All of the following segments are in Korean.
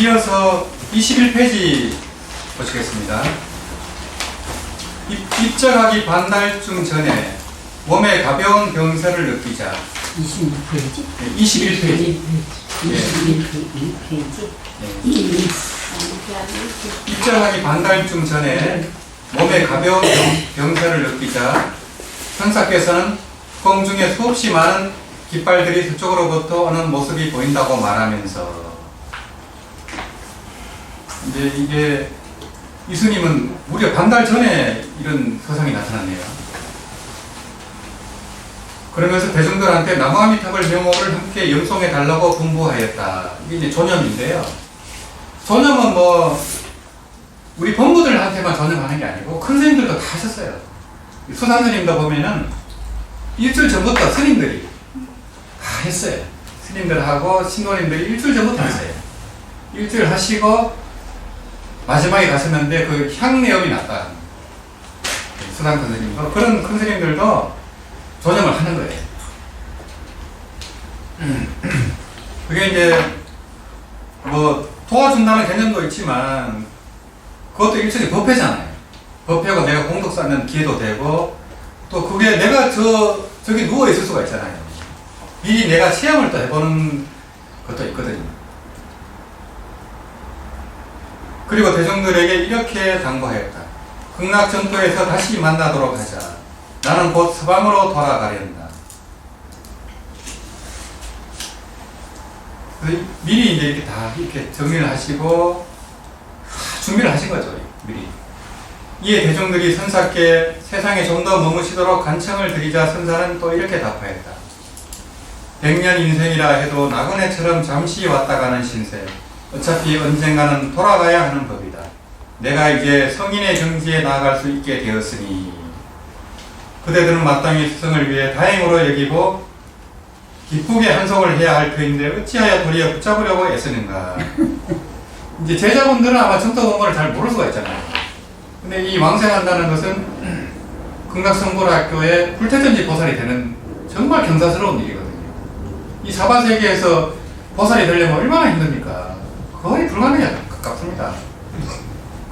이어서 21페이지 보시겠습니다. 입적하기 반달쯤 전에 몸에 가벼운 병세를 느끼자. 26페이지? 21페이지. 21페이지? 입적하기 반달쯤 전에 몸에 가벼운 병세를 느끼자 천사께서는 공중에 수없이 많은 깃발들이 서쪽으로부터 오는 모습이 보인다고 말하면서, 이제 이게 이스님은 무려 반달 전에 이런 서상이 나타났네요. 그러면서 대중들한테 나무아미탑을 명호를 함께 영송해 달라고 분부하였다. 이게 이제 존염인데요. 존염은 뭐 우리 본부들한테만 존염하는 게 아니고 큰 스님들도 다 하셨어요. 수산스님도 보면은 일주일 전부터 스님들이 다 했어요. 스님들하고 신도님들이 일주일 전부터 했어요. 일주일 하시고 마지막에 가셨는데 그 향내음이 났다. 수상 큰 스님도 그런 큰 스님들도 조정을 하는 거예요. 그게 이제 뭐 도와준다는 개념도 있지만 그것도 일종의 법회잖아요. 법회고 내가 공덕 쌓는 기회도 되고 또 그게 내가 저기 누워 있을 수가 있잖아요. 미리 내가 체험을 또 해보는 것도 있거든요. 그리고 대중들에게 이렇게 당부하였다. 극락전토에서 다시 만나도록 하자. 나는 곧 서방으로 돌아가련다. 미리 이제 이렇게 다 이렇게 정리를 하시고 다 준비를 하신 거죠, 미리. 이에 대중들이 선사께 세상에 좀 더 머무시도록 간청을 드리자 선사는 또 이렇게 답하였다. 100년 인생이라 해도 나그네처럼 잠시 왔다 가는 신세. 어차피 언젠가는 돌아가야 하는 법이다. 내가 이제 성인의 경지에 나아갈 수 있게 되었으니 그대들은 마땅히 스승을 위해 다행으로 여기고 기쁘게 한송을 해야 할 터인데 어찌하여 도리어 붙잡으려고 애쓰는가. 이제 제자분들은 아마 정도 공부를 잘 모를 수가 있잖아요. 근데 이 왕생한다는 것은 극락성불학교의 불태전지 보살이 되는 정말 경사스러운 일이거든요. 이 사바세계에서 보살이 되려면 얼마나 힘듭니까? 거의 불가능에 가깝습니다.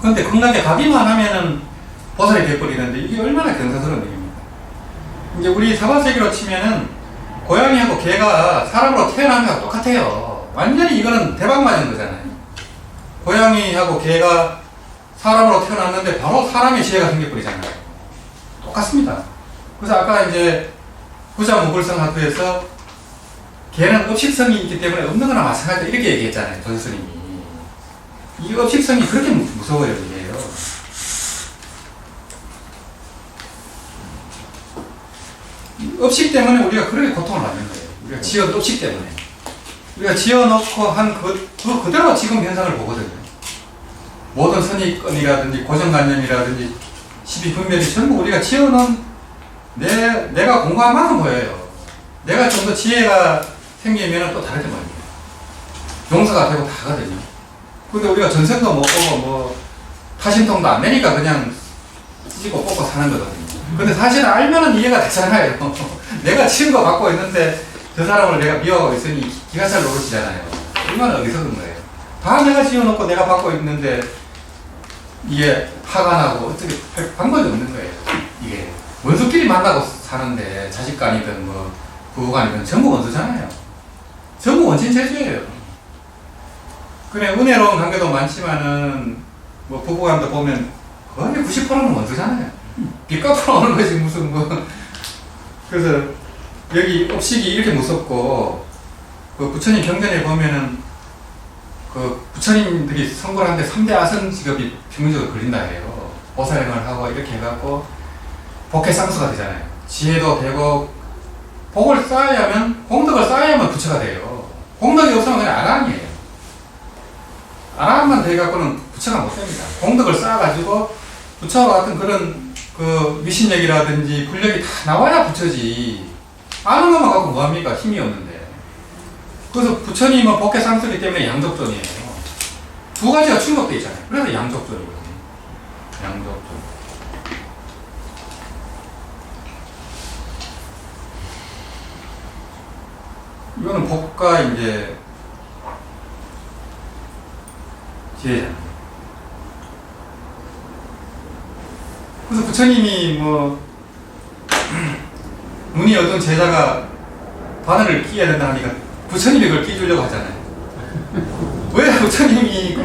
그런데 극락에 가기만 하면은 보살이 돼버리는데 이게 얼마나 경사스러운 일입니까? 이제 우리 사바세계로 치면은 고양이하고 개가 사람으로 태어난 거랑 똑같아요. 완전히 이거는 대박 맞은 거잖아요. 고양이하고 개가 사람으로 태어났는데 바로 사람의 지혜가 생겨버리잖아요. 똑같습니다. 그래서 아까 이제 부자무불성학교에서 개는 업식성이 있기 때문에 없는 거나 마찬가지다 이렇게 얘기했잖아요. 전스님이. 이 업식성이 그렇게 무서워요. 이게요. 업식 때문에 우리가 그렇게 고통을 받는 거예요. 우리가 지은 업식 때문에. 우리가 지어놓고 한 그대로 지금 현상을 보거든요. 모든 선입견이라든지 고정관념이라든지 시비분별이 전부 우리가 지어놓은 내가 공부한 만큼 보여요. 내가 좀 더 지혜가 생기면 또 다르게 보입니다. 용서가 되고 다거든요. 근데 우리가 전생도 못 보고 뭐 타신통도 안 내니까 그냥 찢고 뽑고 사는 거거든요. 근데 사실은 알면은 이해가 되잖아요. 내가 치은 거 갖고 있는데 저 사람을 내가 미워하고 있으니 기가 잘 노릇이잖아요. 얼마나 어리석은 거예요. 다 내가 지어놓고 내가 받고 있는데 이게 화가 나고 어떻게 할 방법이 없는 거예요. 이게 원수끼리 만나고 사는데 자식간이든 뭐 부부간이든 전부 원수잖아요. 전부 원친재주예요. 그래 은혜로운 관계도 많지만은 뭐 부부간도 보면 거의 90%는 원수잖아요. 빚 갚으러 오는 거지 무슨 뭐. 그래서 여기 업식이 이렇게 무섭고 그 부처님 경전에 보면은 그 부처님들이 선고를 하는데 3대 아선 직업이 평균적으로 걸린다 해요. 보살행을 하고 이렇게 해갖고 복해상수가 되잖아요. 지혜도 되고 복을 쌓아야면 공덕을 쌓아야만 부처가 돼요. 공덕이 없으면 그냥 아라한이에요. 아라한만 돼갖고는 부처가 못 됩니다. 공덕을 쌓아가지고 부처와 같은 그런 그 미신력이라든지 불력이 다 나와야 부처지. 아는 것만 갖고 뭐합니까? 힘이 없는데. 그래서 부처님은 복해상수기 때문에 양적존이에요. 두 가지가 충족되어 있잖아요. 그래서 양적존이거든요. 양적존. 이거는 복과 이제 지혜잖아요. 그래서 부처님이 뭐 문의 어떤 제자가 바늘을 끼워야 된다 하니까 부처님이 그걸 끼주려고 하잖아요. 왜 부처님이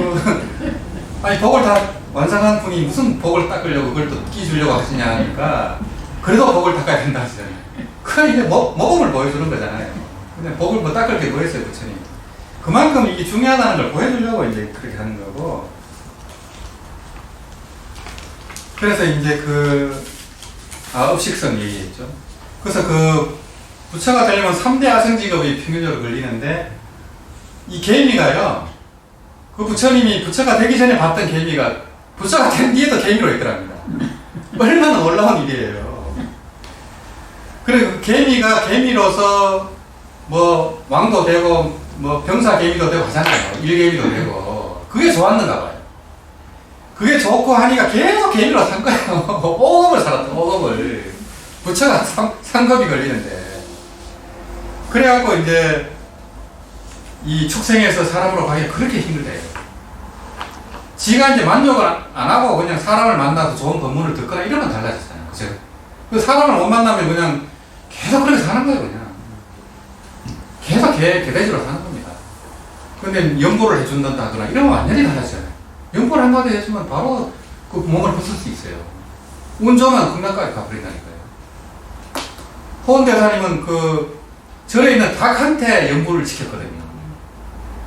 아니 복을 다 완성한 분이 무슨 복을 닦으려고 그걸 또 끼주려고 하시냐 하니까 그래도 복을 닦아야 된다 하시잖아요. 그냥 이제 모범을 보여주는 거잖아요. 근데 복을 뭐 닦을 게 뭐 있어요, 부처님. 그만큼 이게 중요하다는 걸 보여주려고 이제 그렇게 하는 거고. 그래서 이제 업식선 얘기했죠. 그래서 부처가 되려면 3대 아성직업이 평균적으로 걸리는데, 이 개미가요, 부처님이 부처가 되기 전에 봤던 개미가 부처가 된 뒤에도 개미로 있더랍니다. 얼마나 놀라운 일이에요. 그리고 그 개미가 개미로서 뭐 왕도 되고 뭐 병사 개미도 되고 하잖아요. 일개미도 되고. 그게 좋았는가 봐요. 그게 좋고 하니까 계속 개미로 산 거예요. 5급을 살았던 5급을. 부처가 3급이 걸리는데. 그래갖고 이제 이 축생에서 사람으로 가기가 그렇게 힘들대요. 지가 이제 만족을 안 하고 그냥 사람을 만나서 좋은 법문을 듣거나 이러면 달라졌잖아요. 그죠? 그 사람을 못 만나면 그냥 계속 그렇게 사는 거예요, 그냥. 계속 개돼지로 사는 겁니다. 근데 연보를 해준다 하거나 이러면 완전히 달라져요. 연보를 한마디 해주면 바로 그 몸을 벗을 수 있어요. 운 좋으면 극락까지 가버린다니까요. 호원대사님은 절에 있는 닭한테 연보를 지켰거든요.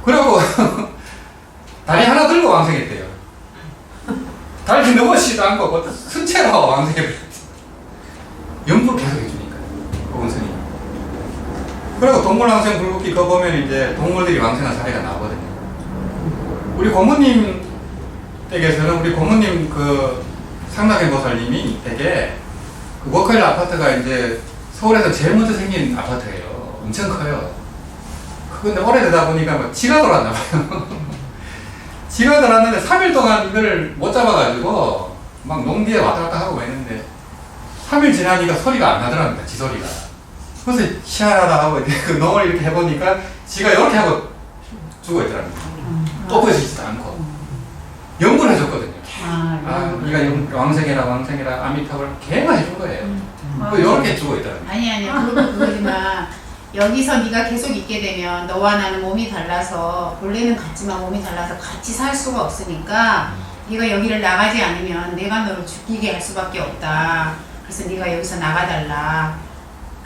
그러고 다리 하나 들고 왕생했대요. 다리 넘어지지도 않고 순체로 왕생해버렸어요. 연보를 계속 해주니까요. 원선이. 그리고 동물왕생 불국기 그거 보면 이제 동물들이 왕생한 사례가 나오거든요. 우리 고모님 댁에서는 우리 고모님 상락의 보살님이 되게 워커힐 아파트가 이제 서울에서 제일 먼저 생긴 아파트예요. 엄청 커요. 근데 오래되다 보니까 뭐 지가 돌았나 봐요. 지가 돌았는데 3일 동안 이걸 못 잡아가지고 막 농기에 왔다 갔다 하고 했는데 3일 지나니까 소리가 안 나더랍니다. 지 소리가. 그래서 희한하다 하고 이제 그 농을 이렇게 해보니까 지가 이렇게 하고 죽어 있더랍니다. 또 보여지지도 않고. 연구를 해줬거든요. 네가 왕생해라 아미타불 걔가 해준 거예요. 이렇게 죽어 있더랍니다. 아니야 그거지만 여기서 네가 계속 있게 되면 너와 나는 몸이 달라서 본래는 같지만 몸이 달라서 같이 살 수가 없으니까 네가 여기를 나가지 않으면 내가 너를 죽이게 할 수밖에 없다. 그래서 네가 여기서 나가달라.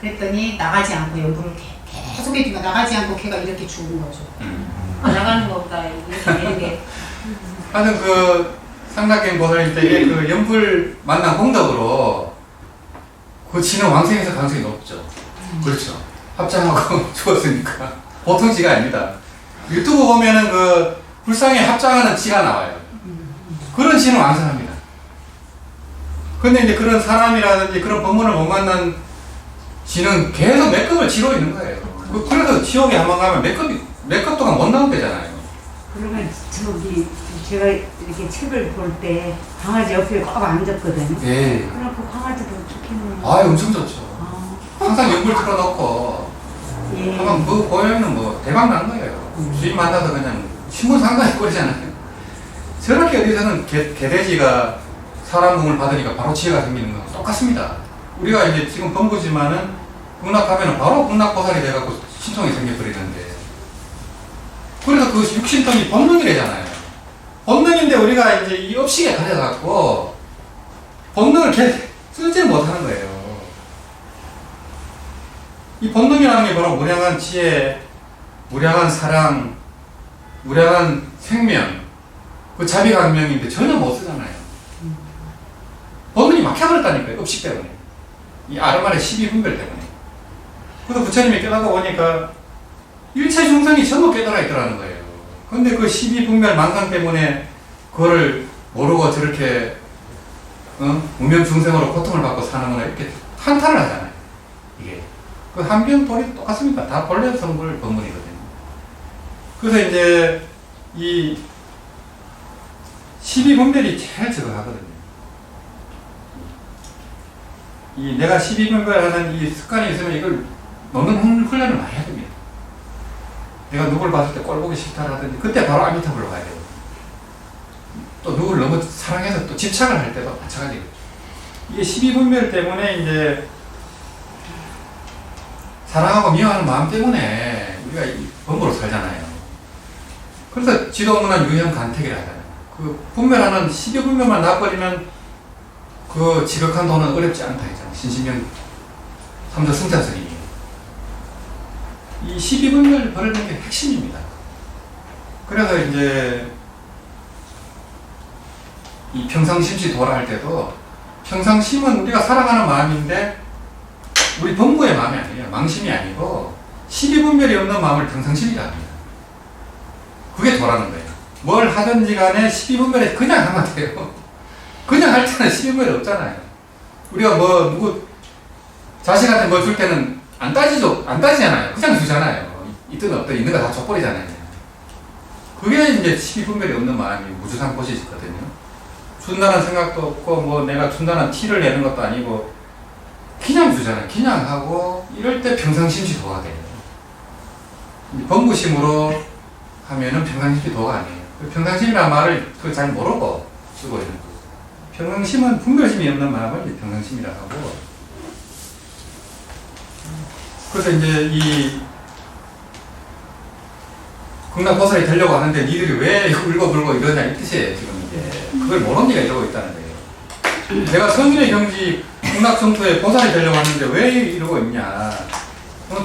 그랬더니 나가지 않고 연부를 계속 해주니까 나가지 않고 걔가 이렇게 죽은 거죠. 나가는 것보다 이렇게 되는 게. 하여튼 상락경 보살님 때 연불 만난 공덕으로 지는 왕생에서 가능성이 높죠. 그렇죠. 합장하고 죽었으니까. 보통 지가 아닙니다. 유튜브 보면은 불상에 합장하는 지가 나와요. 그런 지는 왕성합니다. 근데 이제 그런 사람이라든지 그런 법문을 못 만난 지는 계속 몇 급을 지로 있는 거예요. 그래서 지옥에 한번 가면 몇 급 동안 못 나온대잖아요. 그러면 제가 이렇게 책을 볼 때 강아지 옆에 꽉 앉았거든요. 예. 그럼 그 강아지도 좋겠네요. 엄청 좋죠. 항상 연불 틀어놓고 예. 한번 보면은 대박 난 거예요. 주인 만나서 그냥 신문 상가에 꼴이잖아요. 저렇게 어디서는 개돼지가 사람 공을 받으니까 바로 지혜가 생기는 건 똑같습니다. 우리가 이제 지금 범부지만은 극락하면은 바로 극락보살이 돼갖고 신통이 생겨버리는데, 그래서 육신통이 본능이래잖아요. 본능인데 우리가 이제 이 업식에 가려갖고 본능을 쓰지를 못하는 거예요. 이 본능이라는 게 바로 무량한 지혜, 무량한 사랑, 무량한 생명, 자비강명인데 전혀 못 쓰잖아요. 본능이 막혀버렸다니까요. 업식 때문에. 이 아르만의 12분별 때문에. 그래서 부처님이 깨닫고 보니까 일체 중생이 전부 깨달아 있더라는 거예요. 근데 12분별 망상 때문에 그거를 모르고 저렇게 무명 중생으로 고통을 받고 사는구나 이렇게 한탄을 하잖아요. 이게 한변돌이 똑같습니다. 다 본래 성불 법문이거든요. 그래서 이제 이 12분별이 제일 저거 하거든요. 내가 12분별 하는 이 습관이 있으면 이걸 넣는 훈련을 많이 해야 됩니다. 내가 누굴 봤을 때 꼴 보기 싫다라든지 그때 바로 아미타불로 가야 돼요. 또 누구를 너무 사랑해서 또 집착을 할 때도 마찬가지거든요. 이게 12분별 때문에 이제 사랑하고 미워하는 마음 때문에 우리가 이 범부로 살잖아요. 그래서 지도문화 유형 간택이라 하잖아요. 그 분별하는 12분별만 놔버리면 그 지극한 도는 어렵지 않다 했잖아요. 신신경 3조 승자스님이. 이 12분별 버리는 게 핵심입니다. 그래서 이제 이 평상심시 도라 할 때도 평상심은 우리가 사랑하는 마음인데 우리 범부의 마음이 아니에요. 망심이 아니고 12분별이 없는 마음을 평상심이라 합니다. 그게 도라는 거예요. 뭘 하든지 간에 12분별에 그냥 하면 돼요. 그냥 할 때는 12분별이 없잖아요. 우리가 뭐 누구 자식한테 뭐 줄 때는 안 따지잖아요. 그냥 주잖아요. 있든 없든 있는 거 다 줘버리잖아요. 그게 이제 12분별이 없는 마음이 무주상 보시거든요. 준다는 생각도 없고 뭐 내가 준다는 티를 내는 것도 아니고 그냥 주잖아요. 그냥 하고 이럴 때 평상심시 도가 돼요. 범부심으로 하면은 평상심시 도가 아니에요. 평상심이라는 말을 잘 모르고 쓰고 있는 거예요. 평상심은 분별심이 없는 마음을 이제 평상심이라 하고, 그래서 이제 이 극락보살이 되려고 하는데 니들이 왜 울고불고 이러냐 이 뜻이에요. 지금 이게 그걸 모르는 니가 이러고 있다는 거예요. 내가 성인의 경지 극락정토에 보살이 되려고 하는데 왜 이러고 있냐.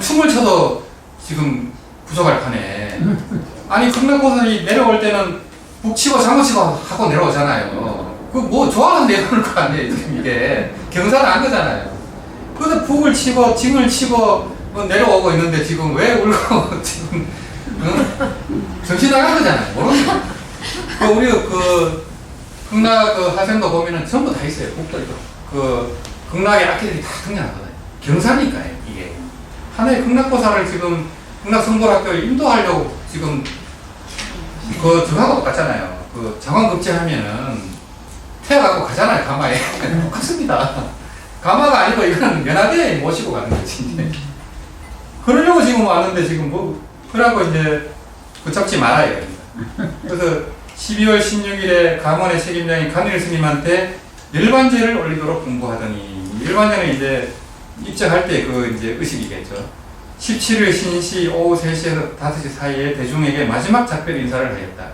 춤을 춰도 지금 부족할 판에. 아니 극락보살이 내려올 때는 북치고 장구치고 하고 내려오잖아요. 그 뭐 좋아서 내려오는 거 아니에요. 지금 이게 경사는 안 거잖아요. 그래서 북을 치고 징을 치고 내려오고 있는데 지금 왜 울고 지금 정신 나간 거잖아요. 모르는 거. 우리 극락 화생도 보면은 전부 다 있어요. 북도 있고 극락의 악기들이 다 등장하거든요. 경사니까요. 이게 하나의 극락보살을 지금 극락성불학교를 인도하려고 지금 저하고 똑같잖아요. 장원급제하면은 태워갖고 가잖아요. 가마에. 똑같습니다. 가마가 아니고 이거는 연합에 모시고 가는 거지. 그러려고 지금 왔는데 지금 그러고 이제 붙잡지 말아야 됩니다. 그래서 12월 16일에 감원의 책임자인 간일 스님한테 일반제를 올리도록 공부하더니, 일반제는 이제 입장할 때 이제 의식이겠죠. 17일 신시 오후 3시에서 5시 사이에 대중에게 마지막 작별 인사를 하였다.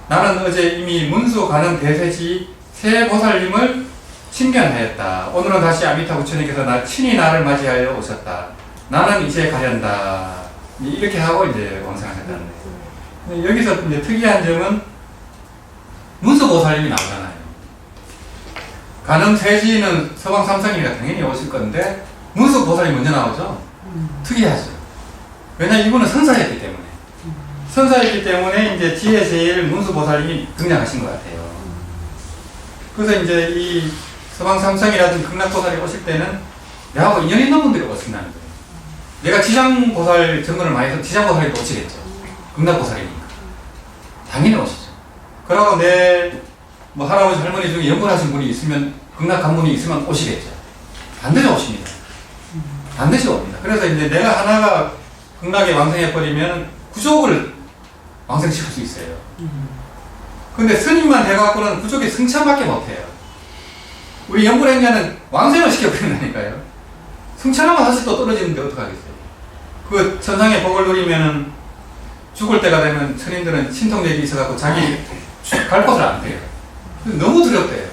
나는 어제 이미 문수 가는 대세지 새 보살님을 친견하였다. 오늘은 다시 아미타 부처님께서 친히 나를 맞이하여 오셨다. 나는 이제 가련다. 이렇게 하고 이제 왕성하셨다는 거예요. 여기서 이제 특이한 점은 문수 보살님이 나오잖아요. 가는 세지는 서방 삼성이니까 당연히 오실 건데 문수 보살이 먼저 나오죠. 특이하죠. 왜냐 이분은 선사였기 때문에. 선사였기 때문에 이제 지혜 제일 문수 보살님이 등장하신 것 같아요. 그래서 이제 이 서방 삼성이라든지 극락보살이 오실 때는 내하고 인연 있는 분들이 오신다는 거예요. 내가 지장보살 정근을 많이 해서 지장보살이 오시겠죠. 극락보살이니까. 당연히 오시죠. 그러고 내 할아버지 할머니 중에 연분하신 분이 있으면, 극락관문이 있으면 오시겠죠. 반드시 오십니다. 반드시 옵니다. 그래서 이제 내가 하나가 극락에 왕성해버리면 구족을 왕성시킬 수 있어요. 근데 스님만 돼갖고는 구족의 승천밖에 못해요. 우리 연불행자는 왕생을 시켜버린다니까요. 승천하면 사실 또 떨어지는데 어떡하겠어요. 그 천상의 복을 누리면은 죽을 때가 되면 천인들은 신통력이 있어갖고 자기 갈 곳을 안 돼요. 너무 두렵대요.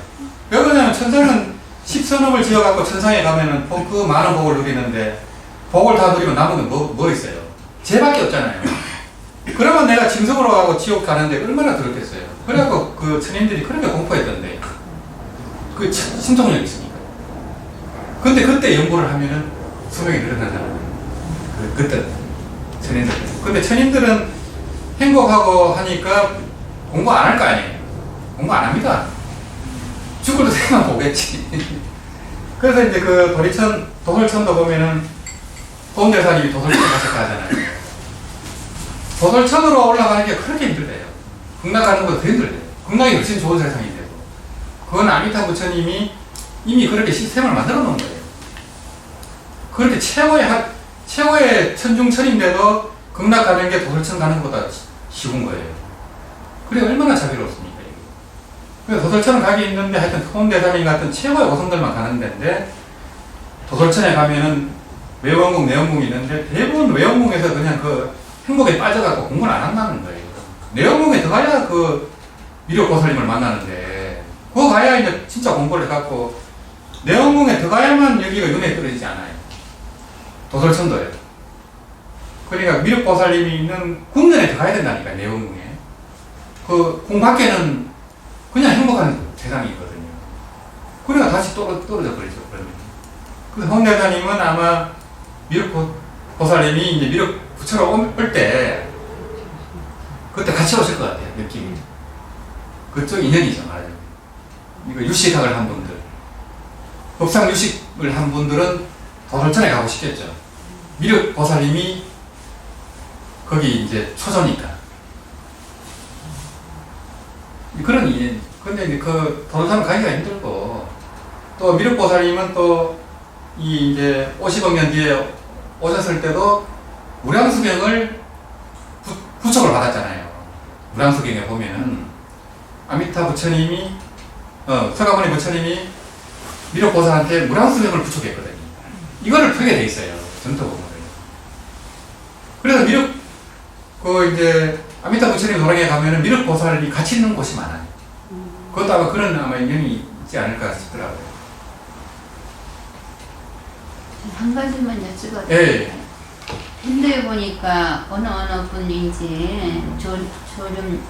왜 그러냐면 천상은 10선업을 지어갖고 천상에 가면은 그 많은 복을 누리는데 복을 다 누리면 남은 건 뭐 있어요? 죄밖에 없잖아요. 그러면 내가 징석으로 가고 지옥 가는데 얼마나 두렵겠어요. 그래갖고 그 천인들이 그렇게 공포했던데 그 신통력이 있으니까. 근데 그때 연구를 하면은 수명이 늘어나잖아요. 그때 천인들. 근데 천인들은 행복하고 하니까 공부 안 할 거 아니에요. 공부 안 합니다. 죽어도 생각 보겠지. 그래서 이제 그 도솔천도 보면은 도원대사님이 도솔천 가셨다 하잖아요. 도솔천으로 올라가는 게 그렇게 힘들대요. 극락 가는 것보다 더 힘들대요. 극락이 훨씬 좋은 세상인데도. 그건 아미타 부처님이 이미 그렇게 시스템을 만들어 놓은 거예요. 그렇게 최고의 천중천인데도 극락 가는 게 도솔천 가는 것보다 쉬운 거예요. 그래 얼마나 자비롭습니까? 그래서 도솔천은 가게 있는데 하여튼 홍대사님 같은 최고의 고성들만 가는 데인데 도솔천에 가면은 외원궁, 내원궁이 있는데 대부분 외원궁에서 그냥 그 행복에 빠져갖고 공부를 안 한다는 거예요. 내원궁에 들어가야 그 미륵보살님을 만나는데 그거 가야 이제 진짜 공부를 해갖고 내원궁에 들어가야만 여기가 눈에 떨어지지 않아요. 도솔천도요. 그러니까 미륵보살님이 있는 궁전에 들어가야 된다니까 내원궁에. 그 궁 밖에는 그냥 행복한 세상이거든요. 그러니까 다시 떨어져 버리죠. 그러면. 그래서 홍대사님은 아마 미륵보살님이 이제 미륵 부처로 올 때 그때 같이 오실 것 같아요. 느낌이. 그쪽 인연이죠. 말하자면. 이거 유식학을 한 분들, 법상 유식을 한 분들은 도솔천에 가고 싶겠죠. 미륵보살님이 거기 이제 초조니까. 그런 인연. 근데 이제 그 도솔천 가기가 힘들고 또 미륵보살님은 또 이 이제 50억 년 뒤에 오셨을 때도 무량수경을 부촉을 받았잖아요. 무량수경에 보면은 아미타 부처님이 서가모니 부처님이 미륵보살한테 무량수경을 부촉했거든요. 이거를 펴게 돼 있어요. 전토보면. 그래서 이제 아미타 부처님 도량에 가면은 미륵보살이 같이 있는 곳이 많아요. 그것도 아마 그런 인연이 있지 않을까 싶더라고요. 한 가지만 여쭤봐도 예. 근데 보니까 어느 분이 이제 좀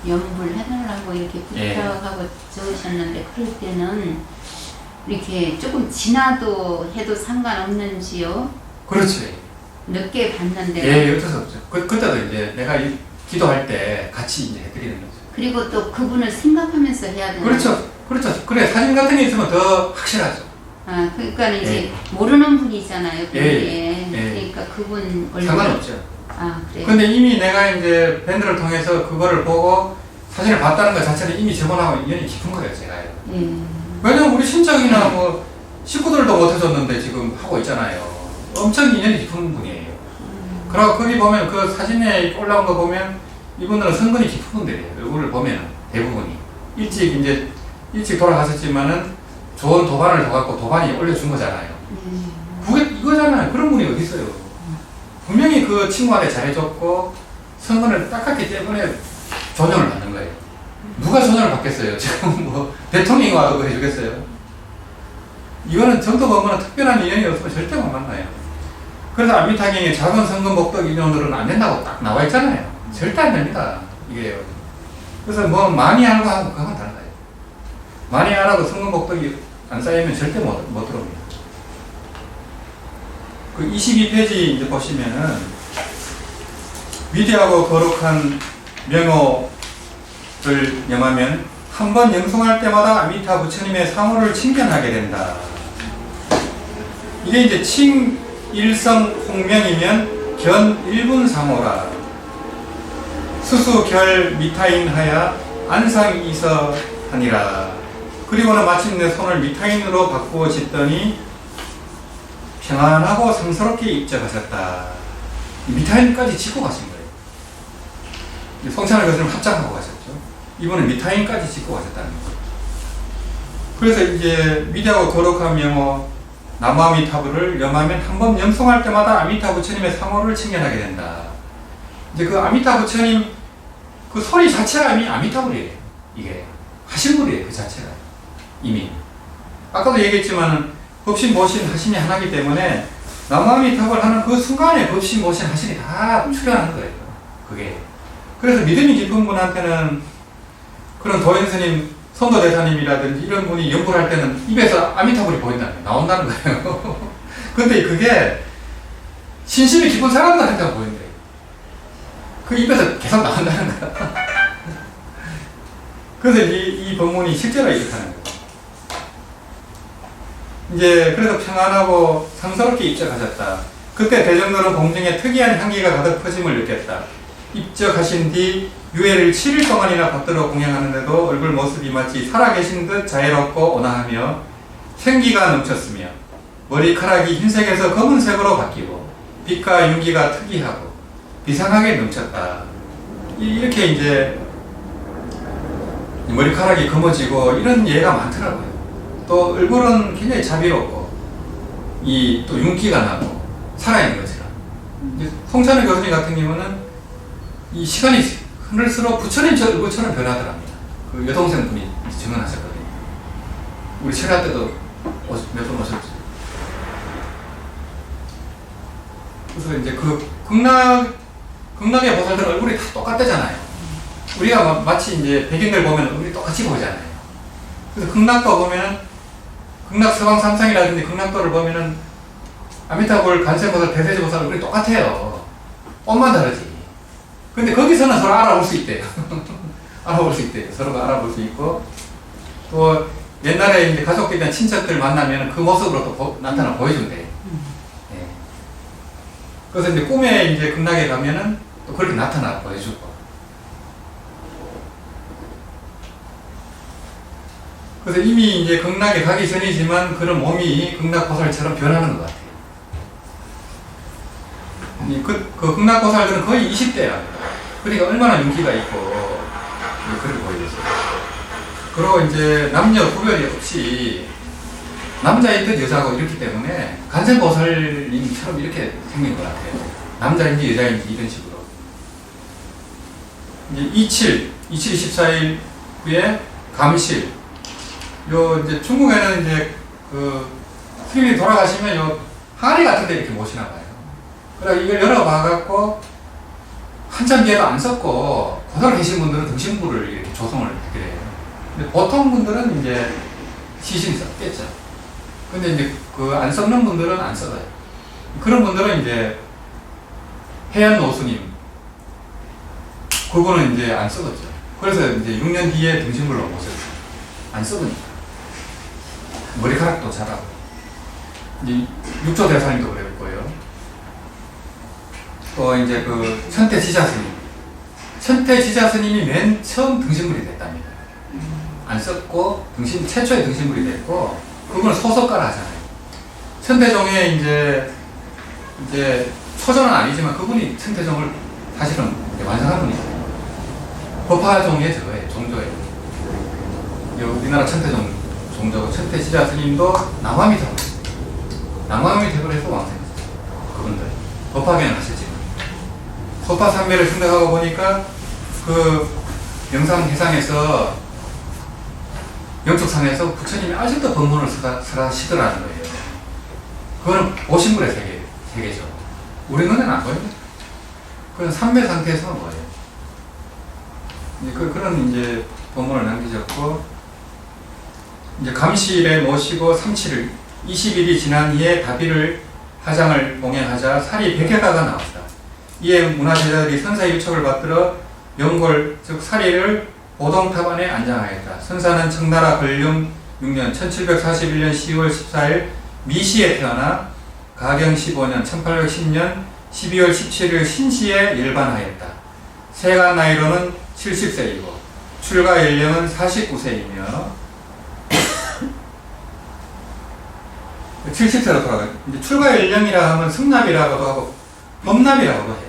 연불 해달라고 이렇게 부탁하고 적으셨는데 그럴 때는 이렇게 조금 지나도 해도 상관없는지요? 그렇지. 늦게 봤는데 예, 어쩔 수 없죠. 그때도 이제 내가 기도할 때 같이 이제 해드리는 거죠. 그리고 또 그분을 생각하면서 해야 되는 그렇죠. 그래, 사진 같은 게 있으면 더 확실하죠. 아, 그러니까 이제 예. 모르는 분이잖아요, 그게. 예. 그러니까 그분 얼굴. 상관없죠. 아, 그래요. 근데 이미 내가 이제 밴드를 통해서 그거를 보고 사진을 봤다는 것 자체는 이미 저분하고 인연이 깊은 거예요, 제가요. 예. 왜냐면 우리 친척이나 뭐 식구들도 못 해줬는데 지금 하고 있잖아요. 엄청 인연이 깊은 분이에요. 그리고 거기 보면 그 사진에 올라온 거 보면 이분들은 선근이 깊은 분들이에요. 얼굴을 보면 대부분이. 일찍 돌아가셨지만은 좋은 도반을 줘갖고 도반이 올려준 거잖아요. 그게 이거잖아요. 그런 분이 어디 있어요. 분명히 그 친구한테 잘해줬고 선근을 닦았기 때문에 존경을 받는 거예요. 누가 존경을 받겠어요? 지금 뭐 대통령이 와도 해주겠어요? 이거는 정도 보면 특별한 인연이 없으면 절대 못 만나요. 그래서 안미타경에 작은 선근 복덕 인연들은 안 된다고 딱 나와 있잖아요. 절대 안 됩니다. 이게요. 그래서 뭐 많이 알고 하고 그건 달라요. 많이 안 하고 선근 복덕이 안 쌓이면 절대 못 들어옵니다. 그 22페이지 이제 보시면은 위대하고 거룩한 명호를 염하면 한 번 영송할 때마다 아미타 부처님의 상호를 칭견하게 된다. 이게 이제 칭일성 홍명이면 견 일분 상호라. 수수결 미타인하야 안상이서하니라. 그리고는 마침내 손을 미타인으로 바꾸어 짓더니 평안하고 상스럽게 입적하셨다. 미타인까지 짓고 가신 거예요. 성찬을 교수님 합장하고 가셨죠. 이번에 미타인까지 짓고 가셨다는 거죠. 그래서 이제 위대하고 거룩한 명호 나무아미타불을 염하면 한 번 염송할 때마다 아미타 부처님의 상호를 칭견하게 된다. 이제 그 아미타 부처님 그 소리 자체가 이미 아미타불이에요. 이게 하신 분이에요. 그 자체가. 이미 아까도 얘기했지만 법신 보신 하심이 하나이기 때문에 나무아미타불 하는 그 순간에 법신 보신 하심이 다 출현하는 거예요. 그게 그래서 믿음이 깊은 분한테는 그런 도인스님 선도대사님이라든지 이런 분이 연구를 할 때는 입에서 아미타불이 보인다는 거예요. 나온다는 거예요. 근데 그게 신심이 깊은 사람들한테만 보인대요. 그 입에서 계속 나온다는 거야. 그래서 이 법문이 실제로 이렇게 하는 거예요. 이제 그래서 평안하고 상스럽게 입적하셨다. 그때 대정도는 공중에 특이한 향기가 가득 퍼짐을 느꼈다. 입적하신 뒤 유해를 7일 동안이나 받들어 공양하는데도 얼굴 모습이 마치 살아계신 듯 자애롭고 온화하며 생기가 넘쳤으며 머리카락이 흰색에서 검은색으로 바뀌고 빛과 윤기가 특이하고 비상하게 넘쳤다. 이렇게 이제 머리카락이 검어지고 이런 예가 많더라고요. 또 얼굴은 굉장히 자비롭고 이 또 윤기가 나고 살아있는 것처럼. 이제 송찬우 교수님 같은 경우는 이 시간이 흐를수록 부처님 저 얼굴처럼 변하더랍니다. 그 여동생분이 증언하셨거든요. 우리 철야 때도 몇 번 오셨죠. 그래서 이제 그 극락의 보살들은 얼굴이 다 똑같다잖아요. 우리가 마치 이제 백인들 보면 얼굴이 똑같이 보이잖아요. 그래서 극락도 보면은 극락 서방 삼상이라든지 극락도를 보면은 아미타불, 간센보살, 대세지보살 얼굴이 똑같아요. 옷만 다르지. 근데 거기서는 서로 알아볼 수 있대요. 알아볼 수 있대요. 서로가 알아볼 수 있고 또 옛날에 이제 가족들이나 친척들 만나면 그 모습으로 또 나타나 보여준대요. 예. 그래서 이제 꿈에 이제 극락에 가면은 또 그렇게 나타나 보여주고. 그래서 이미 이제 극락에 가기 전이지만 그런 몸이 극락보살처럼 변하는 것 같아요. 그 극락보살들은 거의 20대야. 그러니까 얼마나 윤기가 있고, 그렇게 보이겠어요. 그리고 이제 남녀 구별이 없이 남자이든 여자고 이렇기 때문에 간센보살님처럼 이렇게 생긴 것 같아요. 남자인지 여자인지 이런 식으로. 이제 27, 24일 후에 감실. 요 이제 중국에는 이제 그 스님이 돌아가시면 요 항아리 같은 데 이렇게 모시나 봐요. 그래 이걸 열어봐갖고 한참 뒤에도 안 썼고 그대로 계신 분들은 등신부를 이렇게 조성을 하게 돼요. 근데 보통 분들은 이제 시신 썼겠죠. 근데 이제 그 안 썩는 분들은 안 썩어요. 그런 분들은 이제 해안 노수님 그분은 이제 안 썩었죠. 그래서 이제 6년 뒤에 등신물로 모셨어요. 안 썩으니까. 머리카락도 자라고. 이제 육조 대사님도 그랬고요. 또 이제 그 천태지자 스님. 천태지자 스님이 맨 처음 등신물이 됐답니다. 안 썩고 최초의 등신물이 됐고, 그분은 소석가라 하잖아요. 천태종의 이제 초전은 아니지만 그분이 천태종을 사실은 완성한 분이죠. 법화종의 저거예요, 종조예요. 우리나라 천태종 종조, 천태지자 스님도 남화미탑을 해서 왕생했어요. 그분들. 법화계는 하셨지만. 법화삼매를 생각하고 보니까 그 명상해상에서 영축상에서 부처님이 아직도 법문을 설하시더라는 거예요. 그거는 오신불의 세계죠. 우리 눈에는 안 보입니다. 그건 삼매 상태에서만 보여요. 그런 이제 법문을 남기셨고, 이제 감시일에 모시고 37일, 20일이 지난 이에 다비를 하장을 봉행하자 살이 100여가가 나왔다. 이에 문화제자들이 선사의 유척을 받들어 연골, 즉 사리를 보동탑안에 안장하였다. 선사는 청나라 건룡 6년 1741년 10월 14일 미시에 태어나 가경 15년 1810년 12월 17일 신시에 열반하였다. 세간 나이로는 70세이고 출가 연령은 49세이며 70세로 돌아가요. 이제 출가 연령이라 하면 승납이라고도 하고 범납이라고도 해요.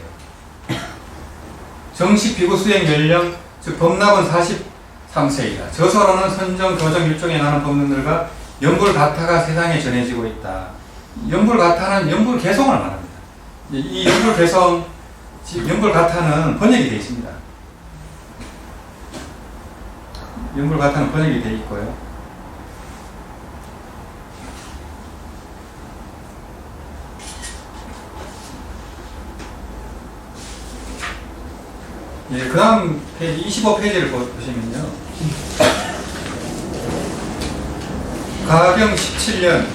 정식 비구 수행 연령, 즉 범납은 43세이다. 저서로는 선정, 교정, 율종에 나는 법문들과 연불가타가 세상에 전해지고 있다. 연불가타는 연불개성을 말합니다. 이 연불개성, 연불가타는 번역이 되어 있습니다. 연불가타는 번역이 되어 있고요. 예, 그 다음 페이지 25페이지를 보시면요. 가경 17년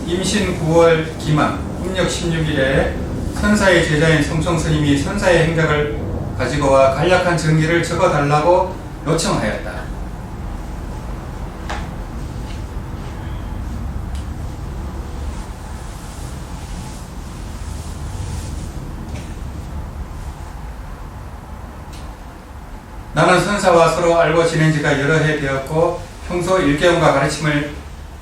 임신 9월 기만 음력 16일에 선사의 제자인 성총스님이 선사의 행적을 가지고 와 간략한 정기를 적어달라고 요청하였다. 나는 선사와 서로 알고 지낸 지가 여러 해 되었고 평소 일개원과 가르침을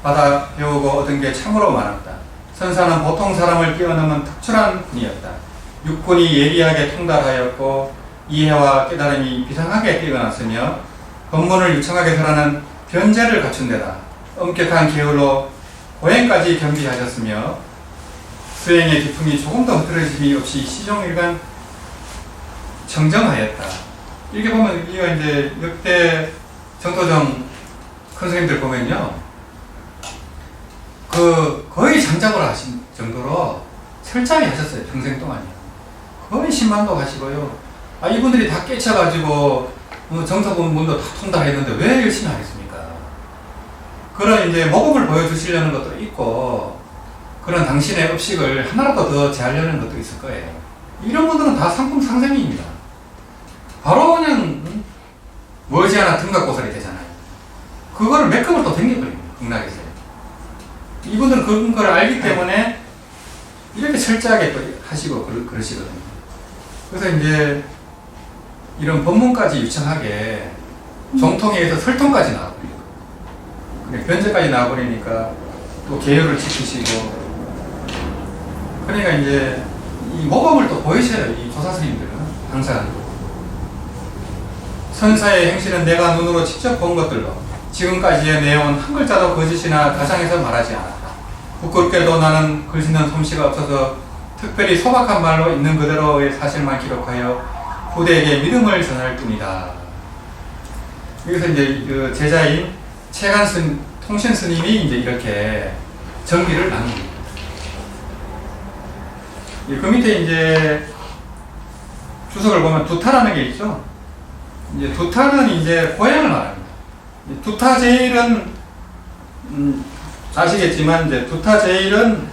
받아 배우고 얻은 게 참으로 많았다. 선사는 보통 사람을 뛰어넘은 특출한 분이었다. 육군이 예리하게 통달하였고 이해와 깨달음이 비상하게 뛰어났으며 법문을 유창하게 설하는 변제를 갖춘 데다 엄격한 계율로 고행까지 겸비하셨으며 수행의 기품이 조금도 흐트러짐이 없이 시종일관 정정하였다. 이렇게 보면 우리가 이제 역대 정도정 큰 스님들 보면요, 거의 장작으로 하신 정도로 철저히 하셨어요. 평생 동안이요. 거의 10만도 하시고요. 이분들이 다 깨쳐가지고 정토문도 다 통달했는데 왜 열심히 하겠습니까? 그런 이제 모범을 보여주시려는 것도 있고, 그런 당신의 업식을 하나라도 더 제하려는 것도 있을 거예요. 이런 분들은 다 상품 상생입니다. 바로 그냥 머지않아 등각고살이 되잖아요. 그거를 매끈을 또 댕겨버립니다. 극락에서. 이분들은 그걸 알기 때문에 이렇게 철저하게 또 하시고 그러시거든요. 그래서 이제 이런 법문까지 유창하게 정통에 의해서 설통까지 나와버리고 변제까지 나와버리니까 또 계율을 지키시고, 그러니까 이제 이 모범을 또 보이셔요. 이 조사스님들은 항상 선사의 행실은 내가 눈으로 직접 본 것들로 지금까지의 내용은 한 글자도 거짓이나 가장해서 말하지 않았다. 부끄럽게도 나는 글 짓는 솜씨가 없어서 특별히 소박한 말로 있는 그대로의 사실만 기록하여 후대에게 믿음을 전할 뿐이다. 여기서 이제 그 제자인 최간순 통신 스님이 이제 이렇게 정기를 나눕니다. 그 밑에 이제 주석을 보면 두타라는 게 있죠. 이제 두타는 이제 고향을 말합니다. 두타제일은 아시겠지만 이제 두타제일은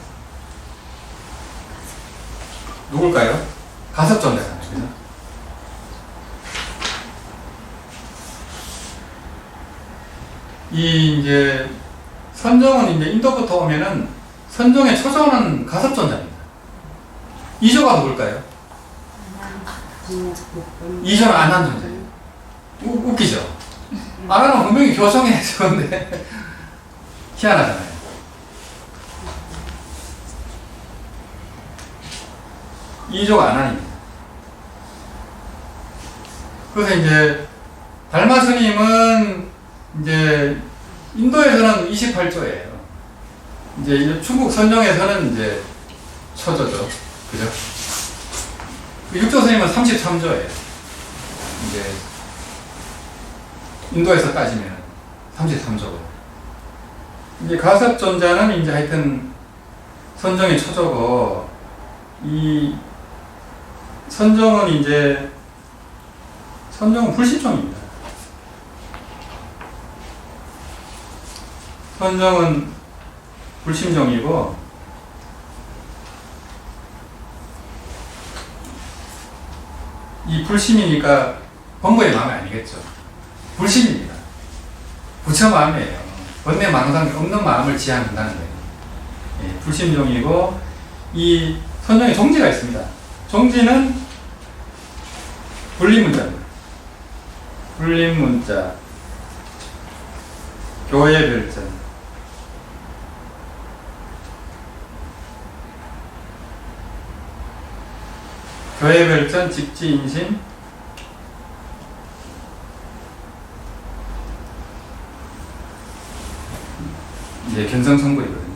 누굴까요? 가섭존자잖아요. 그죠? 이 이제 선종은 이제 인도부터 오면은 선종의 초조는 가섭존자입니다. 이조가 누굴까요? 이조는 안한존자예요. 웃기죠? 안하는 분명히 교정해 저건데 희한하잖아요. 이조가 안한입니다. 그래서 이제 달마 스님은 이제 인도에서는 28조예요. 이제 중국 선종에서는 이제 초조죠. 그죠? 육조 스님은 33조예요. 이제 인도에서 따지면 33조고. 이제 가섭존자는 이제 하여튼 선종의 초조고, 이 선종은 이제 선종은 불시종입니다. 선종은 불심종이고, 이 불심이니까 범부의 마음이 아니겠죠. 불심입니다. 부처 마음이에요. 번뇌 망상 없는 마음을 지향한다는 거예요. 예, 불심종이고, 이 선종의 종지가 있습니다. 종지는 불림문자입니다. 불림문자, 교회별전, 교회별전, 직지인심, 이제 견성성불이거든요.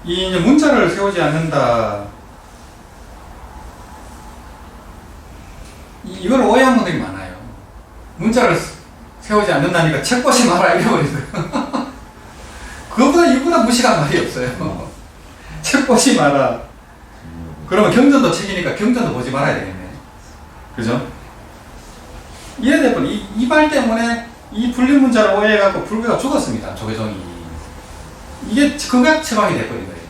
이 이제 문자를 세우지 않는다. 이걸 오해한 분들이 많아요. 문자를 세우지 않는다니까 책 보지 마라 이래버리고요. 그거보다 이보다 무식한 말이 없어요. 책 보지 마라. 그러면 경전도 책이니까 경전도 보지 말아야 되겠네. 그죠? 이래야 뻔. 이 말 때문에 이 불림문자를 오해해갖고 불교가 죽었습니다. 조계종이. 이게 극악 처방이 돼버린 거예요.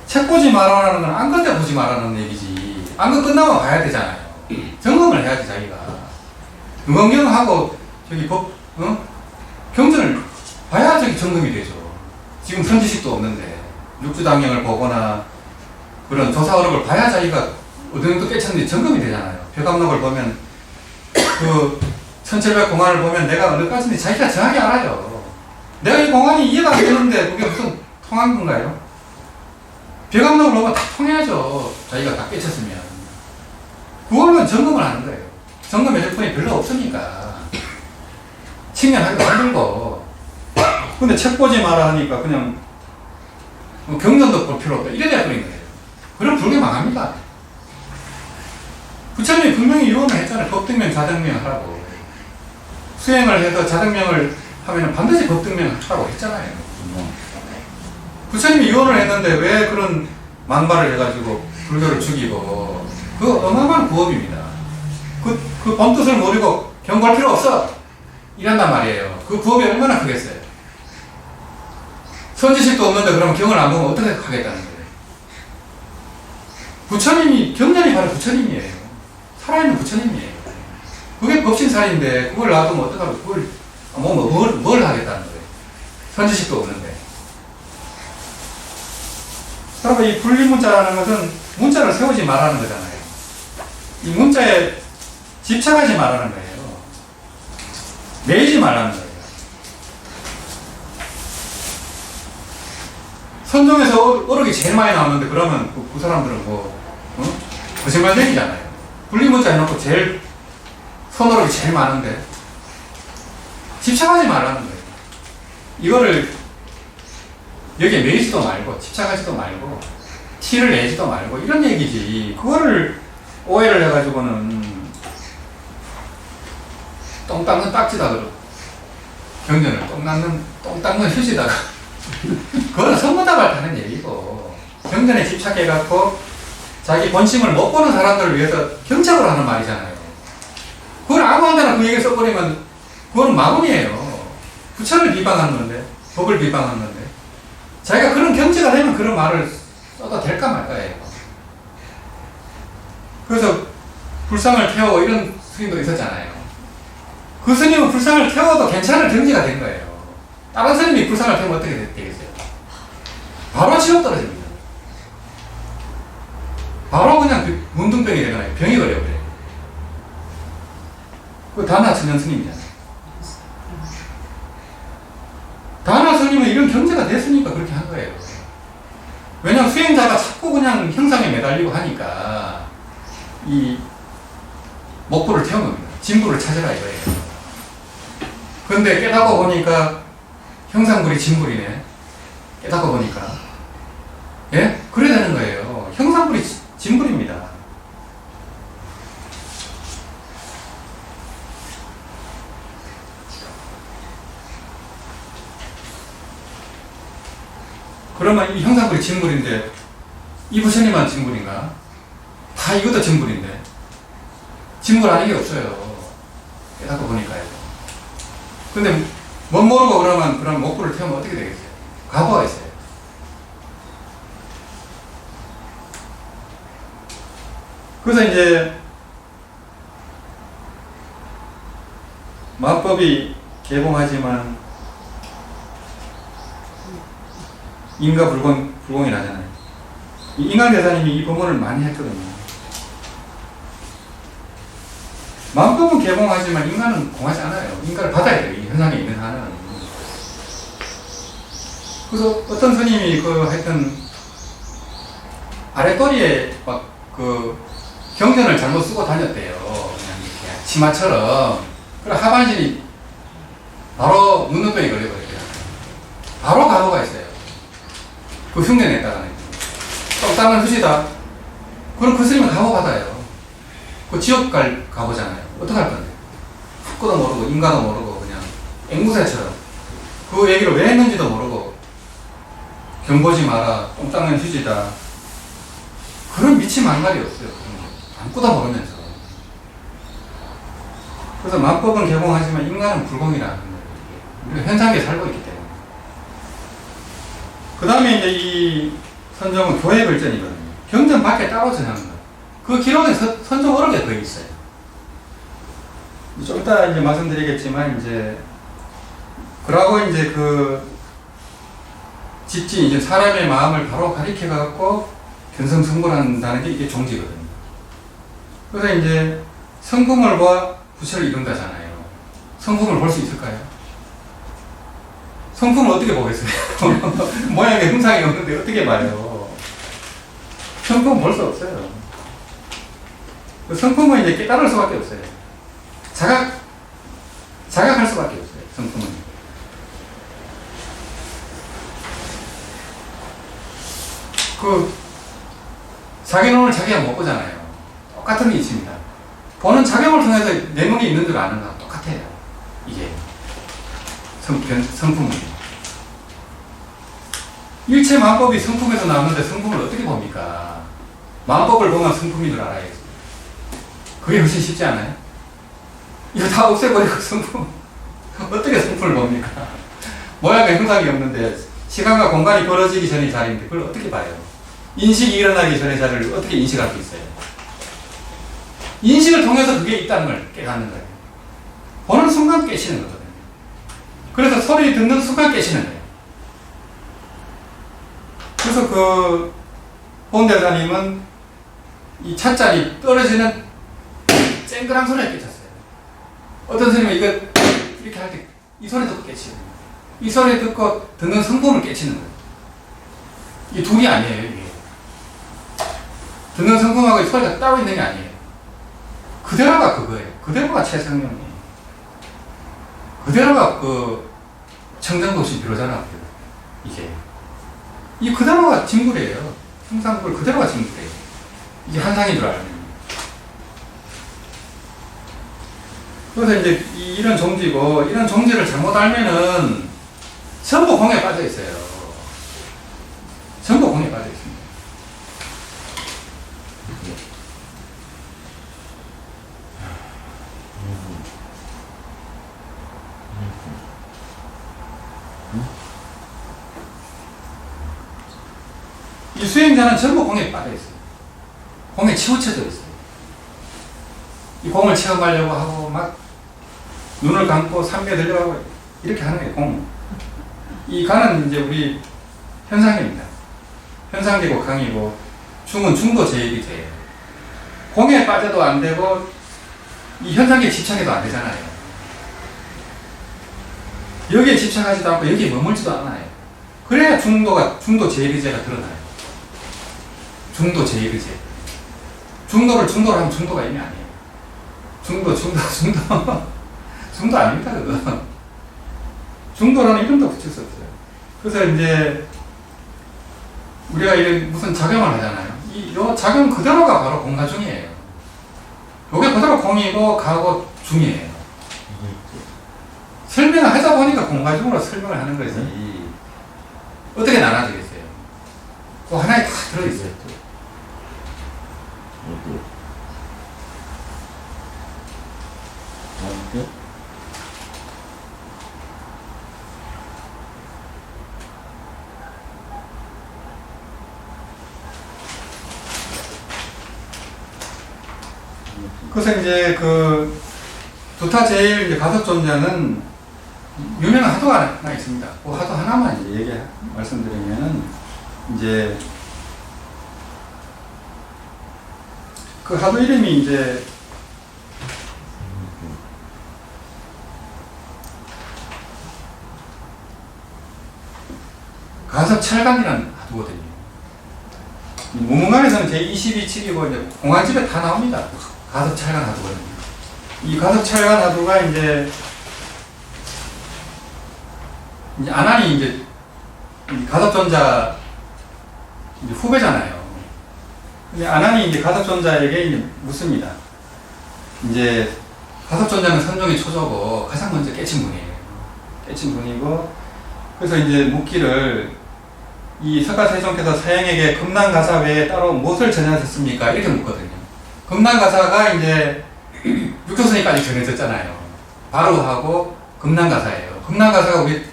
책 보지 말아라는 건 안건 때 보지 말라는 얘기지. 안건 끝나면 봐야 되잖아요. 점검을 해야지 자기가. 응원경하고 저기 경전을 봐야 저기 점검이 되죠. 지금 선지식도 없는데 육주당경을 보거나 그런 조사어록을 봐야 자기가 어느 정도 깨쳤는지 점검이 되잖아요. 표감록을 보면 그 1700공안을 보면 내가 어느 까지인지 자기가 정확히 알아요. 내가 이 공안이 이해가 안 되는데 그게 무슨 통한 건가요? 벼감록을 보면 다 통해야죠. 자기가 다 깨쳤으면. 그걸로 점검을 하는 거예요. 점검 여력분이 별로 없으니까. 측면하기도 힘들고. 근데 책 보지 마라 하니까 그냥 뭐 경전도 볼 필요 없다. 이래 돼버린 거예요. 그럼 불교 망합니다. 부처님이 분명히 유언을 했잖아요. 법등명, 자등명 하라고. 수행을 해서 자등명을 하면 반드시 법등명 하라고 했잖아요. 부처님이 유언을 했는데 왜 그런 망발을 해가지고 불교를 죽이고, 그 어마어마한 구업입니다. 그 본뜻을 모르고 경고할 필요 없어! 이란단 말이에요. 그 구업이 얼마나 크겠어요. 선지식도 없는데 그러면 경을 안 보면 어떻게 하겠다는 거예요. 부처님이, 경전이 바로 부처님이에요. 살아있는 부처님이에요. 그게 법신살인데 그걸 놔두면 어떡하고, 그걸 뭘 하겠다는 거예요. 선지식도 없는데. 그러니까 이 분리문자라는 것은 문자를 세우지 말라는 거잖아요. 이 문자에 집착하지 말라는 거예요. 매이지 말라는 거예요. 선종에서 어록이 제일 많이 나오는데 그러면 그 사람들은 뭐 거짓말쟁이잖아요. 분리문자 해놓고 제일 선어록이 제일 많은데 집착하지 말라는 거예요. 이거를 여기에 매이지도 말고 집착하지도 말고 티를 내지도 말고 이런 얘기지. 그거를 오해를 해가지고는 똥 닦는 딱지다 그러고 경전을 똥 닦는 휴지다가 그거는 선무다발하는 얘기고, 경전에 집착해갖고 자기 본심을 못 보는 사람들을 위해서 경착을 하는 말이잖아요. 그걸 아무한테나 그 얘기 써버리면 그건 마음이에요. 부처를 비방하는 건데, 법을 비방하는 건데, 자기가 그런 경지가 되면 그런 말을 써도 될까 말까예요. 그래서 불상을 태워 이런 스님도 있었잖아요. 그 스님은 불상을 태워도 괜찮을 경지가 된 거예요. 다른 스님이 불상을 태우면 어떻게 되겠어요? 바로 치워 떨어집니다. 바로 그냥 그 문둥병이 되잖아요. 병이 걸려버려요. 그 다나 천연 스님이잖아요. 다나 스님은 이런 경제가 됐으니까 그렇게 한 거예요. 왜냐면 수행자가 자꾸 그냥 형상에 매달리고 하니까 이 목표를 태운 겁니다. 진부를 찾으라 이거예요. 근데 깨닫고 보니까 형상불이 진불이네. 깨닫고 보니까. 예? 그래야 되는 거예요. 형상불이 진불입니다. 그러면 이 형상불이 진불인데 이 부처님만 진불인가? 다 이것도 진불인데 진불 아닌 게 없어요. 깨닫고 보니까요. 근데 못 모르고 그러면 그런 목불을 태우면 어떻게 되겠어요? 과거가 있어요. 그래서 이제 마법이 개봉하지만 인과 불공이 나잖아요. 인간대사님이 이 법문을 많이 했거든요. 마법은 개봉하지만 인간은 공하지 않아요. 인간을 받아야 돼요. 이 현상에 있는 한은. 그래서 어떤 스님이 하여튼 아랫도리에 막 경전을 잘못 쓰고 다녔대요. 그냥 이렇게 치마처럼. 그래 하반신이 바로 눈눈병이 걸려버렸대요. 바로 과거가 있어요. 그 흉내냈다가는. 똥 닦는 휴지다. 그럼 그 스님은 과거 받아요. 그 지옥 갈 가보잖아요. 어떡할 건데? 학교도 모르고, 인가도 모르고, 그냥 앵무새처럼. 그 얘기를 왜 했는지도 모르고, 경보지 마라, 똥 닦는 휴지다. 그런 미친 망갈이 없어요. 아무것도 모르면서. 그래서 만법은 개봉하지만 인간은 불공이라는 거예요. 우리가 현상에 살고 있기 때문에. 그 다음에 이제 이 선정은 교회 글전이거든요. 경전 밖에 따로 전하는 거예요. 그 기록은 선정 어록에 거의 있어요. 좀 이따 이제 말씀드리겠지만, 이제, 그러고 이제 직진, 이제 사람의 마음을 바로 가리켜갖고 견성성불한다는 게 이게 종지거든요. 그래서 이제 성품을 봐 부처를 이룬다잖아요. 성품을 볼 수 있을까요? 성품을 어떻게 보겠어요? 모양에 형상이 없는데 어떻게 봐요? 성품은 볼 수 없어요. 그 성품은 이제 깨달을 수밖에 없어요. 자각할 수밖에 없어요. 성품은. 그 자기눈을 자기가 못 보잖아요. 똑같은 이치입니다. 보는 작용을 통해서 내면이 있는 줄 아는 거랑 똑같아요. 이게 성품은. 일체 마법이 성품에서 나오는데 성품을 어떻게 봅니까? 마법을 보면 성품인 줄 알아야지. 그게 훨씬 쉽지 않아요? 이거 다 없애버리고 성품 어떻게 성품을 봅니까? 모양의 형상이 없는데 시간과 공간이 벌어지기 전의 자리인데 그걸 어떻게 봐요? 인식이 일어나기 전의 자리를 어떻게 인식할 수 있어요? 인식을 통해서 그게 있다는 걸 깨닫는 거예요. 보는 순간 깨시는 거거든요. 그래서 소리 듣는 순간 깨시는 거예요. 그래서 그 본대사님은 이 찻잔이 떨어지는 쨍그랑 소리에 깨쳤어요. 어떤 스님은 이거 이렇게 할 때 이 소리 듣고 깨치는 거예요. 이 소리 듣고 듣는 성품을 깨치는 거예요. 이 둘이 아니에요. 이게 듣는 성품하고 이 소리가 따로 있는 게 아니에요. 그대로가 그거예요. 그대로가 최성령이에요. 그대로가 그 청정도시 비로자나 이게 이 그대로가 진물이에요. 형상불 그대로가 진물이에요. 이게 한상인 줄 알아요. 그래서 이제 이런 종지고 이런 종지를 잘못 알면은 전부 공에 빠져 있어요. 전부 공에 빠져 있습니다. 이 수행자는 전부 공에 빠져 있어요. 공에 치우쳐져 있어요. 이 공을 체험하려고 하고 막 눈을 감고 삼배 들려가고 이렇게 하는 게 공. 이 간은 이제 우리 현상입니다. 현상되고 강이고 중은 중도 제일이 돼요. 공에 빠져도 안 되고 이 현상에 집착해도 안 되잖아요. 여기에 집착하지도 않고 여기에 머물지도 않아요. 그래야 중도 제일의제가 드러나요. 중도 제일의제. 중도를 중도로 하면 중도가 이미 아니에요. 중도 아닙니다, 그거. 중도라는 이름도 붙일 수 없어요. 그래서 이제, 우리가 이런 무슨 작용을 하잖아요. 요 작용 그대로가 바로 공가중이에요. 요게 그대로 공이고, 가고, 중이에요. 설명을 하다 보니까 공가중으로 설명을 하는 거지. 어떻게 나눠지겠어요? 그 하나에 다 들어있어요. 그래서 이제 그 두타 제일 이제 가섭존자는 유명한 하도가 하나 있습니다. 그 하도 하나만 이제 말씀드리면은 이제 그 하도 이름이 이제 가섭철강이라는 하도거든요. 무문관에서는 제22칙이고 이제 공안집에 다 나옵니다. 가섭철강 하도거든요. 이 가섭철강 하도가 이제 아난이 이제 가섭존자 이제 후배잖아요. 근데 아난이 이제 가섭존자에게 이제 묻습니다. 이제 가섭존자는 선종의 초조고 가장 먼저 깨친 분이에요. 깨친 분이고 그래서 이제 묻기를 이 석가세종께서 서양에게 금난가사 외에 따로 무엇을 전하셨습니까? 이렇게 묻거든요. 금난가사가 이제 육조선이까지 전해졌잖아요. 바로하고 금난가사예요. 금난가사가 우리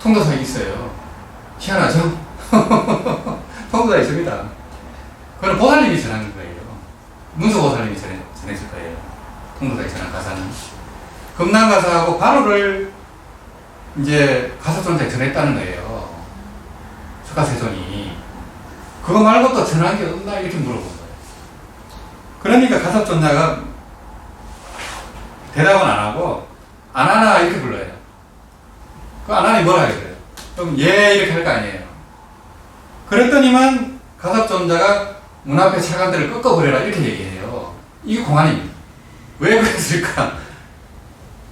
통도사에 있어요. 희한하죠? 통도사에 있습니다. 그건 보살님이 전하는 거예요. 문수보살님이 전했을 거예요. 통도사에 전한 가사는. 금난가사하고 바로를 이제 가섭존자에 전했다는 거예요. 석가세종이. 그거 말고 또 전한 게 없나? 이렇게 물어본 거예요. 그러니까 가섭존자가 대답은 안 하고, 안 하나 이렇게 불러요. 그 아난이 뭐라 그래요? 그럼 예 이렇게 할 거 아니에요. 그랬더니만 가섭존자가 문 앞에 차관들을 꺾어버려라 이렇게 얘기해요. 이게 공안입니다. 왜 그랬을까?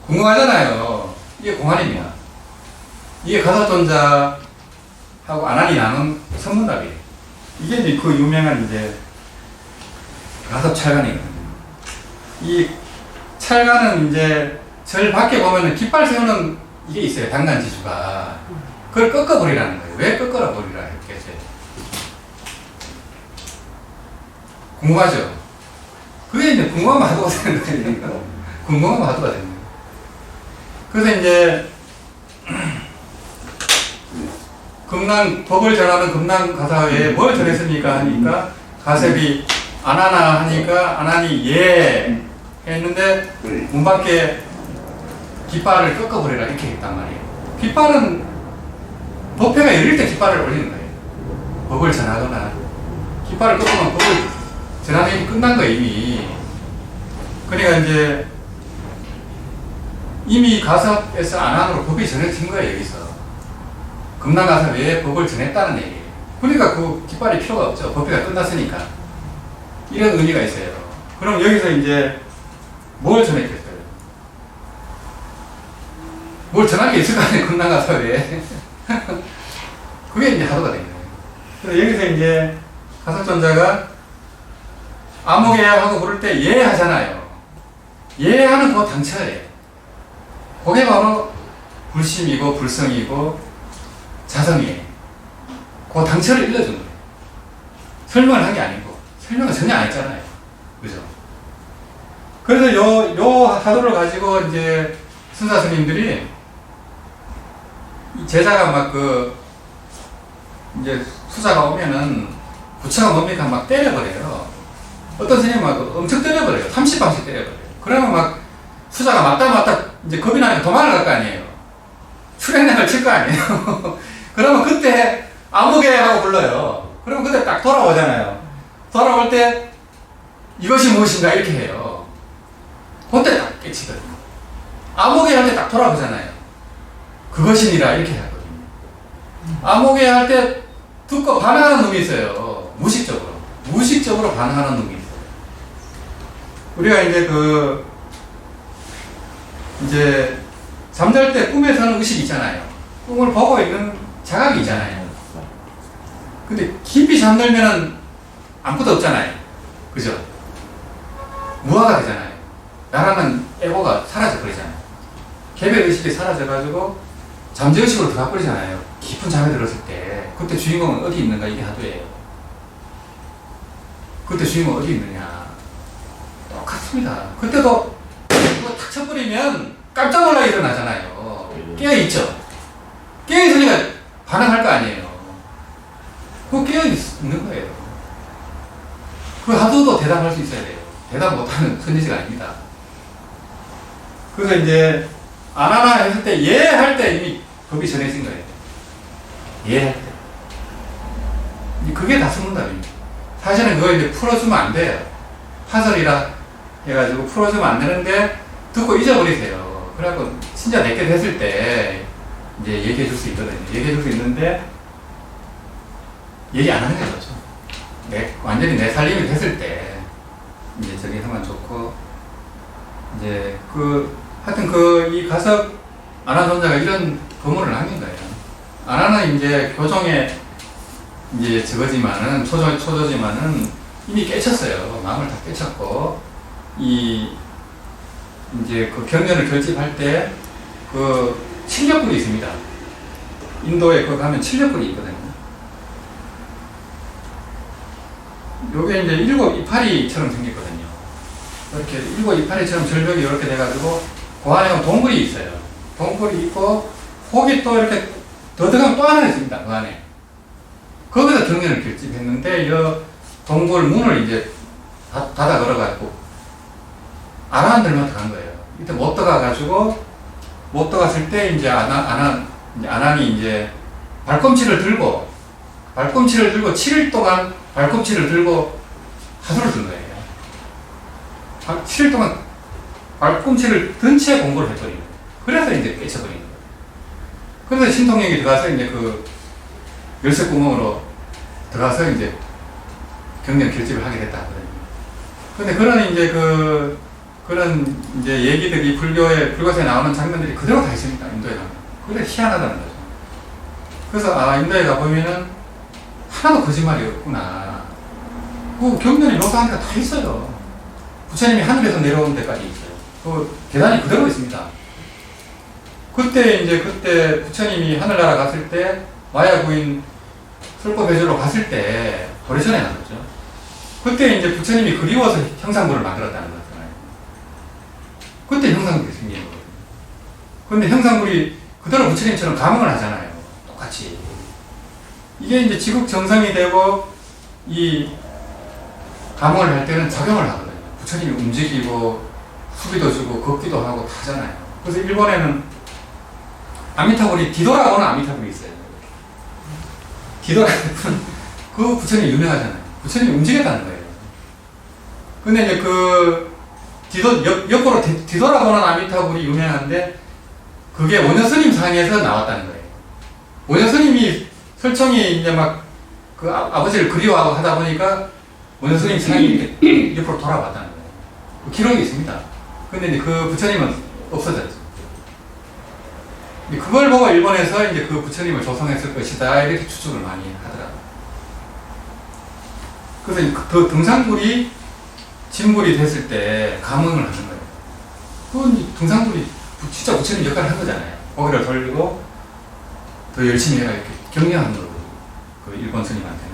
궁금하잖아요. 이게 공안입니다. 이게 가섭존자하고 아난이 나눈 선문답이에요. 이게 이제 그 유명한 이제 가섭찰관이거든요. 이 찰관은 이제 절 밖에 보면은 깃발 세우는 이게 있어요. 당간지주가. 그걸 꺾어버리라는 거예요. 왜 꺾어버리라 이렇게 해서. 궁금하죠? 그게 이제 궁금하면 하도가 되는 거예요. 궁금하면 하도가 되는 거예요. 그래서 이제 법을 전하는 금난가사회에 뭘 전했습니까? 하니까 가셉이 안하나 하니까 안하니 예 했는데 문 밖에 깃발을 꺾어버리라 이렇게 했단 말이에요. 깃발은 법회가 열릴 때 깃발을 올리는 거예요. 법을 전하거나 깃발을 꺾으면 법을 전하는 일이 끝난 거예요 이미. 그러니까 이제 이미 가섭에서 안한으로 법이 전해진 거예요 여기서. 금난가섭에 법을 전했다는 얘기예요. 그러니까 그 깃발이 필요가 없죠. 법회가 끝났으니까. 이런 의미가 있어요. 그럼 여기서 이제 뭘 전했겠어요? 뭘 전할 게 있을 거 아니에요, 금난가섭에. 그게 이제 하도가 된 거예요. 그래서 여기서 이제 가섭존자가 아무개 하고 부를 때 예 하잖아요. 예 하는 그 당처예요. 그게 바로 불심이고 불성이고 자성이에요. 그 당처를 일러준 거예요. 설명을 한 게 아니고. 설명을 전혀 안 했잖아요. 그죠? 그래서 요 하도를 가지고 이제 순사 스님들이 제자가 막 이제 수자가 오면은 부처가 뭡니까? 막 때려버려요. 어떤 스님은 막 엄청 때려버려요. 30방씩 때려버려요. 그러면 막 수자가 맞다 이제 겁이 나니까 도망을 갈 거 아니에요. 출행량을 칠 거 아니에요. 그러면 그때 아무개 하고 불러요. 그러면 그때 딱 돌아오잖아요. 돌아올 때 이것이 무엇인가 이렇게 해요. 그때 딱 깨치거든요. 아무개 할 때 딱 돌아보잖아요. 그것이니라 이렇게 하거든요. 아무개 할 때 듣고 반응하는 놈이 있어요. 무식적으로 반응하는 놈이 있어요. 우리가 이제 잠잘 때 꿈에서는 의식이 있잖아요. 꿈을 보고 있는 자각이 있잖아요. 근데 깊이 잠들면은 아무것도 없잖아요. 그죠? 무화가 되잖아요. 나라는 에고가 사라져버리잖아요. 개별의식이 사라져가지고 잠재의식으로 들어가버리잖아요. 깊은 잠에 들었을 때. 그때 주인공은 어디 있는가 이게 하도예요. 그때 주인공은 어디 있느냐. 똑같습니다. 그때도 그거 탁 쳐버리면 깜짝 놀라 일어나잖아요. 깨어있죠? 깨어있으니까 반응할 거 아니에요. 그거 깨어있는 거예요. 그 하도도 대답할 수 있어야 돼요. 대답 못하는 선지자가 아닙니다. 그래서 이제 안 하나 했을 때 예 할 때 이미 법이 전해진 거예요. 예 할 때. 그게 다 선문답입니다. 사실은 그거 이제 풀어주면 안 돼요. 파설이라 해가지고 풀어주면 안 되는데 듣고 잊어버리세요. 그래갖고 진짜 내게 됐을 때 이제 얘기해 줄 수 있거든요. 얘기해 줄 수 있는데 얘기 안 하는 게 좋죠. 완전히 내 살림이 됐을 때 이제 저기 하면 좋고 이제 하여튼 이 가섭 안하존자가 이런 거문을 남긴 거예요. 안하는 이제 교종에 이제 저거지만은 초조지만은 이미 깨쳤어요. 마음을 다 깨쳤고 이제 그 경전을 결집할 때 칠력불이 있습니다. 인도에 가면 칠력불이 있거든요. 요게 이제 일곱 이파리처럼 생겼거든요. 이렇게 일곱 이파리처럼 절벽이 이렇게 돼가지고 그 안에 동굴이 있어요. 동굴이 있고 거기 또 이렇게 더 들어가면 또 하나 있습니다. 그 안에. 거기서 경전을 결집했는데 이 동굴 문을 이제 닫아 걸어가지고 아라한들만 들어간 거예요. 이때 못 들어가가지고 못 들어갔을 때 이제 아난이 이제 발꿈치를 들고 7일 동안 발꿈치를 들고 하도를 든 거예요. 7일 동안 발꿈치를 든 채 공부를 해버린 거예요. 그래서 이제 깨쳐버린 거예요. 그래서 신통력이 들어가서 이제 그 열쇠 구멍으로 들어가서 이제 경련 결집을 하게 됐다 하거든요. 근데 그런 이제 그런 이제 얘기들이 불교에서 나오는 장면들이 그대로 다 있습니다. 인도에 가면. 그래 희한하다는 거죠. 그래서 인도에 가보면은 하나도 거짓말이 없구나. 그 경련이 묘사한 데가 다 있어요. 부처님이 하늘에서 내려온 데까지 있어요. 그 계단이 그대로 있습니다. 그때 부처님이 하늘나라 갔을 때 마야 부인 설법회주로 갔을 때 오래전에 나왔죠. 그때 이제 부처님이 그리워서 형상물을 만들었다는 거잖아요. 그때 형상물이 생긴 거거든요. 그런데 형상물이 그대로 부처님처럼 감응을 하잖아요. 똑같이. 이게 이제 지국 정성이 되고 이 감응을 할 때는 작용을 하거든요. 부처님이 움직이고 수비도 주고 걷기도 하고 다 하잖아요. 그래서 일본에는 아미타불이 디도라고는 아미타불이 있어요. 디도라는 그 부처님이 유명하잖아요. 부처님이 움직였다는 거예요. 근데 이제 역으로 디도라고는 아미타불이 유명한데 그게 원효스님 상에서 나왔다는 거예요. 원효스님이 설청이 이제 막 그 아버지를 그리워하고 하다 보니까 원효스님 상이 옆으로 돌아왔다는 거예요. 그 기록이 있습니다. 근데 이제 그 부처님은 없어졌죠. 그걸 보고 일본에서 이제 그 부처님을 조성했을 것이다 이렇게 추측을 많이 하더라고요. 그래서 그 등산불이 진불이 됐을 때 감응을 하는 거예요. 그건 등산불이 진짜 부처님 역할을 한 거잖아요. 고개를 돌리고 더 열심히 해라 이렇게 격려하는 거고 그 일본 스님한테.